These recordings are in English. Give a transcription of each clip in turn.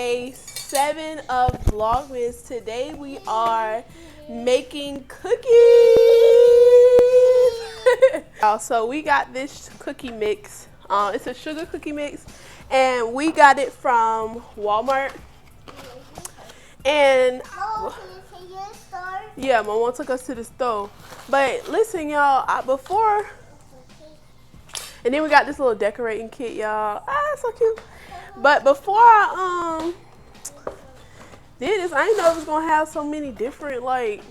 day 7 of Vlogmas. Today we are making cookies. So we got this cookie mix. It's a sugar cookie mix, and we got it from Walmart. And yeah, my mom took us to the store. But listen, y'all, before, and then we got this little decorating kit, y'all. It's so cute. But before I did this, I didn't know it was gonna have so many different like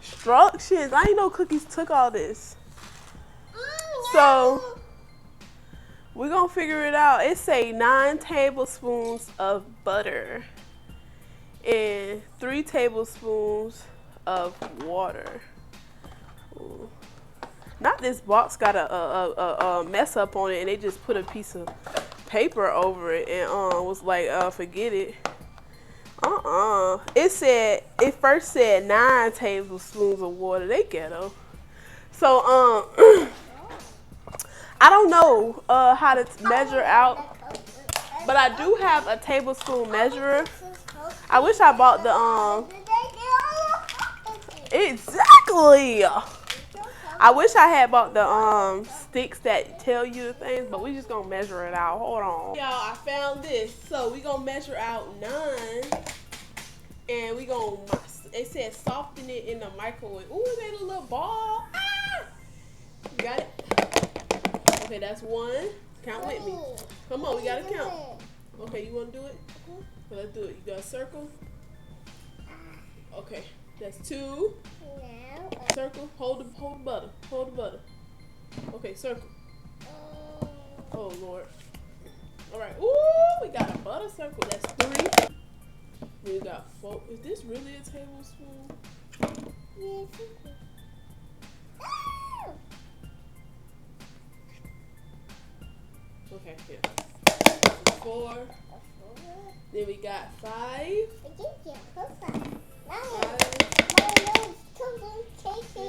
instructions. I didn't know cookies took all this. So we're gonna figure it out. It say 9 tablespoons of butter and 3 tablespoons of water. Ooh. Not this box got a mess up on it, and they just put a piece of paper over it and was like, forget it. It first said 9 tablespoons of water. They ghetto. So I don't know how to measure out, but I do have a tablespoon measurer. I wish I bought the exactly. I wish I had bought the sticks that tell you the things, but we just gonna measure it out. Hold on. Y'all, I found this. So we gonna measure out 9, and we gonna, it said soften it in the microwave. Ooh, they a little ball. Ah! You got it? Okay, that's 1. Count with me. Come on, we gotta count. Okay, you wanna do it? Okay, let's do it. You got a circle? Okay, that's 2. Circle, hold the butter. Hold the butter. Okay, circle. Oh Lord. Alright. Ooh, we got a butter circle. That's 3. We got 4. Is this really a tablespoon? Okay, here. 4. Then we got 5. 5.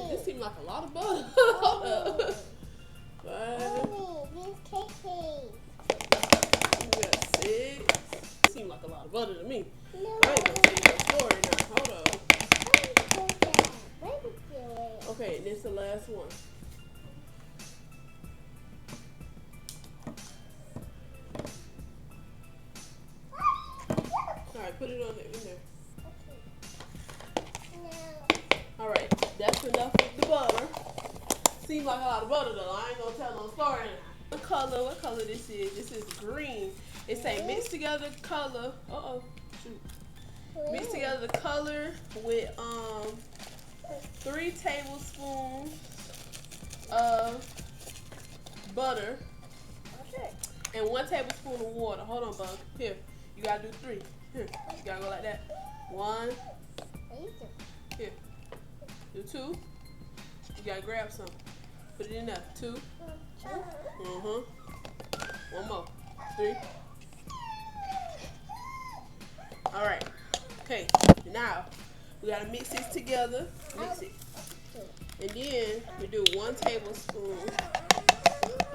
This seems like a lot of butter. Hold up. 5. We got 6. This seems like a lot of butter to me. I ain't gonna tell you no story now. Hold up. Okay, and this is the last one. Alright, put it on there, in there. Alright, that's enough of the butter. Seems like a lot of butter though. I ain't gonna tell no story now. What color this is? This is green. It say mix together color. Mix together the color with 3 tablespoons of butter. Okay. And 1 tablespoon of water. Hold on, bug. Here. You gotta do 3. Here. You gotta go like that. 1. Here. Do 2. You gotta grab some. Put it in there. 2. 1 more. 3. Alright. Okay. Now we gotta mix this together. Mix it. And then we do 1 tablespoon.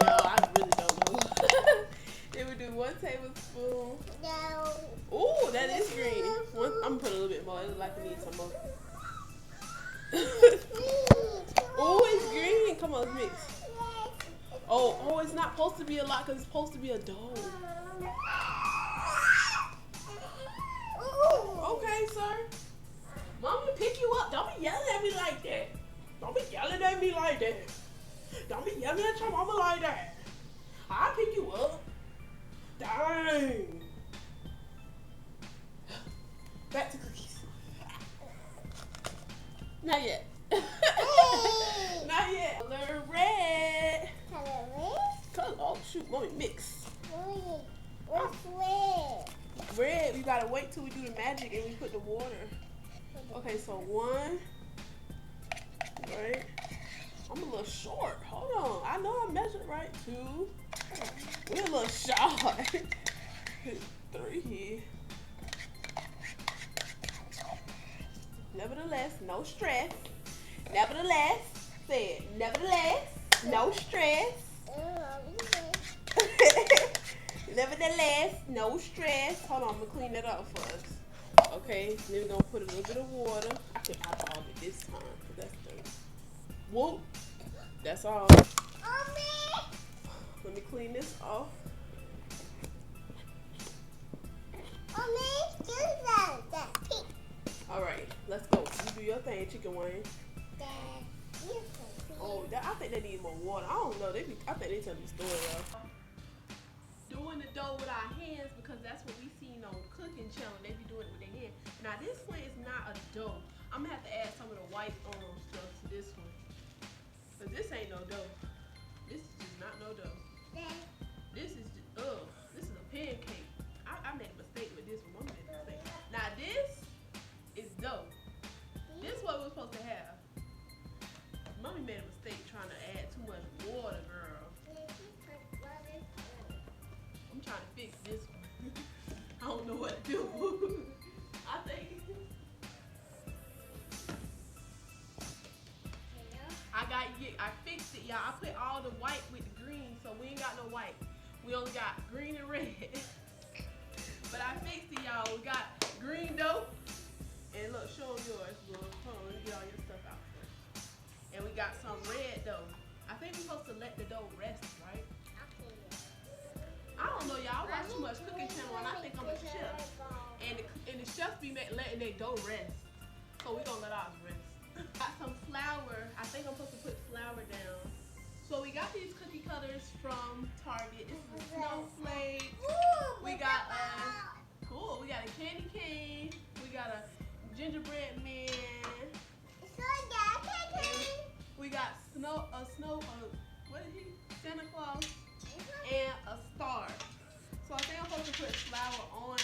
Y'all, I really don't know. Then we do 1 tablespoon. Ooh, that is green. I'm gonna put a little bit more. It looks like we need some more. Oh, it's green. Come on, let's mix. Oh, it's not supposed to be a lot because it's supposed to be a dough. Okay, sir. Mommy pick you up. Don't be yelling at me like that. Don't be yelling at me like that. Don't be yelling at your mama like that. I'll pick you up. Dang. Back to cookies. Not yet. Not yet. Color red. Oh shoot, mommy mix. What's red? Red, we gotta wait till we do the magic and we put the water. Okay, so 1. Right. I'm a little short. Hold on. I know I measured right. 2. We're a little short. 3. Nevertheless, no stress. Nevertheless, say it. Nevertheless, no stress. Nevertheless, no stress. Hold on, I'm gonna clean it up for us. Okay, then we're gonna put a little bit of water. I can eyeball it this time, cause that's dirty. Whoop. That's all. Let me clean this off. All right, let's go. You do your thing, Chicken Wayne. Oh, I think they need more water. I don't know. I think they tell me story, y'all. Doing the dough with our hands because that's what we seen on the cooking channel. They be doing it with their hands. Now this one is not a dough. I'm gonna have to add some of the white stuff to this one. But this ain't no dough. This is just not no dough. This is just, this is a pancake. I made a mistake with this one. Mama made a mistake. Now this is dough. This is what we're supposed to have. Mommy made a mistake trying to add too much water, girl. I'm trying to fix this one. I don't know what to do. I think I fixed it, y'all. I put all the white with the green, so we ain't got no white. We only got green and red. But I fixed it, y'all. We got green dough. And look, show them yours, bro. Hold on, let me get all your stuff out first. And we got some red dough. I think we're supposed to let the dough rest, right? I don't know, y'all. I watch too much cooking channel, and I think I'm a chef. And the chefs be letting their dough rest. So we're going to let ours rest. Got some flour. I think I'm supposed to put flour down. So we got these cookie cutters from Target. This is a snowflake. We got cool. We got a candy cane. We got a gingerbread man. We got what is he? Santa Claus and a star. So I think I'm supposed to put flour on it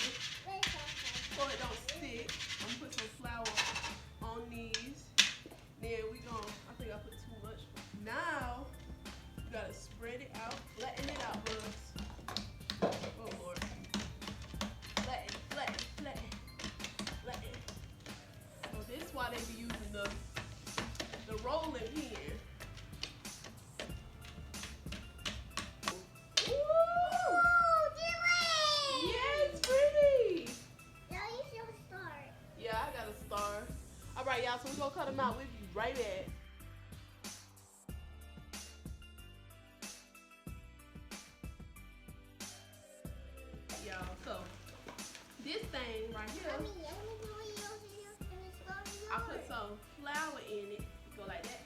so it don't stick. I'm gonna put some flour on these. Then I think I put too much. Now you gotta spread it out, flatten it out, bugs. Oh Lord. Flatten. So this is why they be using the rolling pin. Alright, y'all, so we're gonna cut them out. We'll be right back. Y'all, so this thing right here, I put some flour in it. Go like that.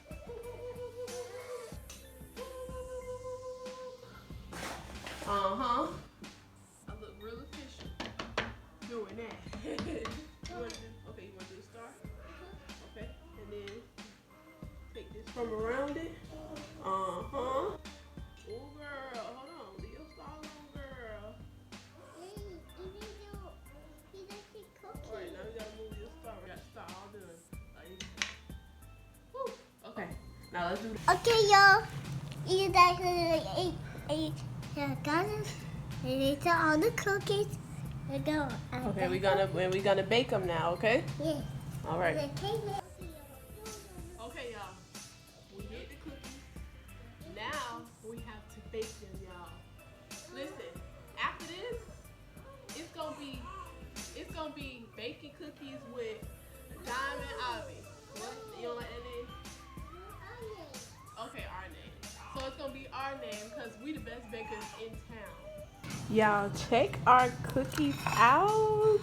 I look real official doing that. You wanna do the star? Okay, and then take this from around it. Oh girl, hold on, leave your star alone, girl. Alright, now we gotta move your star. We got the star all done. Woo. Okay, now let's do this. Okay, y'all. You guys ate all the cookies. Okay, we're gonna bake them now, okay? Yeah. All right. Okay, y'all. We did the cookies. Now we have to bake them, y'all. Listen, after this, it's gonna be baking cookies with Diamond Avi. What? You don't like that name? Okay, our name. So it's gonna be our name because we the best bakers in town. Y'all, check our cookies out.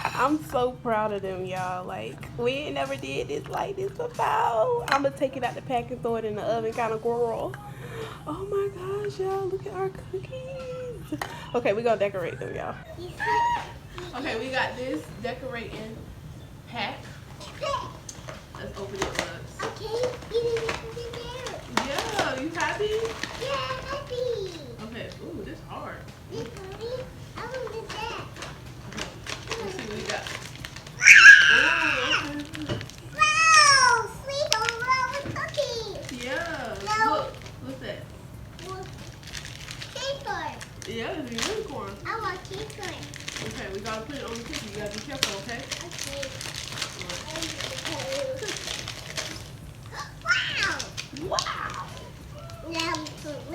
I'm so proud of them, y'all. Like, we ain't never did this like this before. I'm gonna take it out the pack and throw it in the oven, kind of girl. Oh my gosh, y'all, look at our cookies. Okay, we gonna decorate them, y'all. Okay, we got this decorating pack. Let's open it up. Okay, Yeah, you happy? yeah, happy. Okay, ooh, this hard. I want to do that. Let's see what we got. Wow, sweet with cookies. Yeah, No. look, what's that? Cake. Yeah, it's a unicorn. I want cake. Okay, we gotta put it on the cookie. You gotta be careful, okay? Okay. Wow. Wow. Now,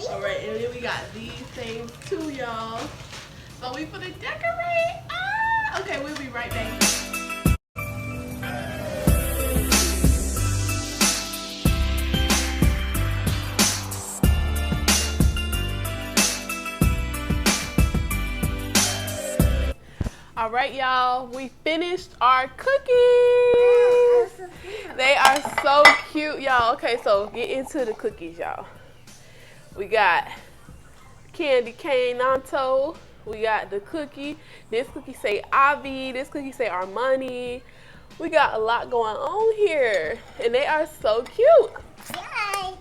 Alright, and then we got these things too, y'all. So we finna decorate. Ah, okay, we'll be right back. All right, y'all, we finished our cookies. They are so cute, y'all. Okay, so get into the cookies, y'all. We got candy cane nanto. We got the cookie. This cookie say Avi. This cookie say Armani. We got a lot going on here, and they are so cute. Yay.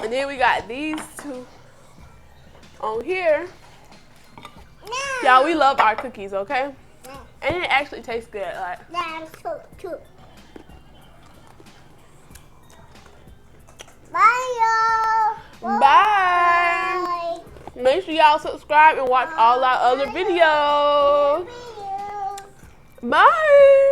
And then we got these two on here. No. Y'all, we love our cookies, okay? And it actually tastes good. Like, That's two. Bye, y'all. bye. Make sure y'all subscribe and watch all our other videos. Bye.